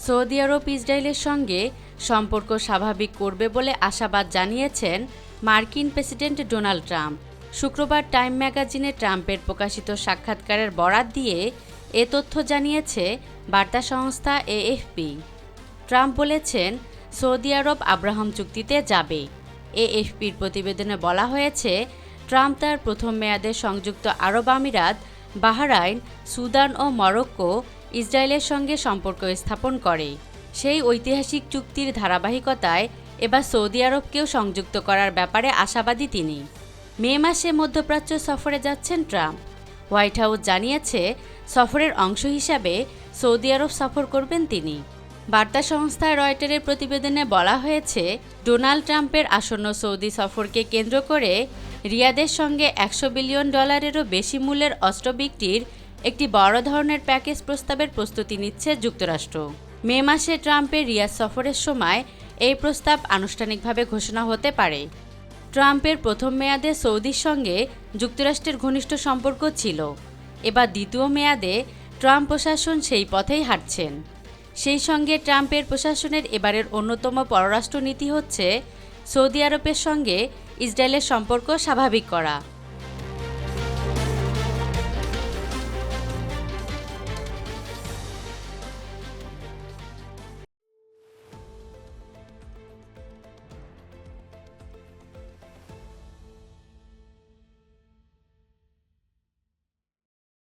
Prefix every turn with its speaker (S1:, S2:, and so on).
S1: Saudi আরব ইসরায়েলের সঙ্গে সম্পর্ক স্বাভাবিক করবে বলে আশাবাদ জানিয়েছেন মার্কিন প্রেসিডেন্ট ডোনাল্ড ট্রাম্প। শুক্রবার টাইম ম্যাগাজিনে ট্রাম্পের প্রকাশিত সাক্ষাৎকারের বরাত দিয়ে এ তথ্য জানিয়েছে বার্তা সংস্থা এএফপি। ট্রাম্প বলেছেন, সৌদি আরব আব্রাহাম চুক্তিতে যাবে। এএফপির প্রতিবেদনে বলা হয়েছে, ট্রাম্প তার প্রথম মেয়াদে সংযুক্ত আরব আমিরাত, বাহরাইন, সুদান ও মরক্কো ইসরায়েলের সঙ্গে সম্পর্ক স্থাপন করে। সেই ঐতিহাসিক চুক্তির ধারাবাহিকতায় এবার সৌদি আরবকেও সংযুক্ত করার ব্যাপারে আশাবাদী তিনি। মে মাসে মধ্যপ্রাচ্য সফরে যাচ্ছেন ট্রাম্প। হোয়াইট হাউস জানিয়েছে, সফরের অংশ হিসাবে সৌদি আরব সফর করবেন তিনি। বার্তা সংস্থা রয়টারের প্রতিবেদনে বলা হয়েছে, ডোনাল্ড ট্রাম্পের আসন্ন সৌদি সফরকে কেন্দ্র করে রিয়াদের সঙ্গে $100 বিলিয়নেরও বেশি মূল্যের অস্ত্র বিক্রির একটি বড় ধরনের প্যাকেজ প্রস্তাবের প্রস্তুতি নিচ্ছে যুক্তরাষ্ট্র। মে মাসে ট্রাম্পের রিয়াদ সফরের সময় এই প্রস্তাব আনুষ্ঠানিকভাবে ঘোষণা হতে পারে। ট্রাম্পের প্রথম মেয়াদে সৌদির সঙ্গে যুক্তরাষ্ট্রের ঘনিষ্ঠ সম্পর্ক ছিল। এবার দ্বিতীয় মেয়াদে ট্রাম্প প্রশাসন সেই পথেই হাঁটছেন। সেই সঙ্গে ট্রাম্পের প্রশাসনের এবারের অন্যতম পররাষ্ট্রনীতি হচ্ছে সৌদি আরবের সঙ্গে ইসরায়েলের সম্পর্ক স্বাভাবিক করা।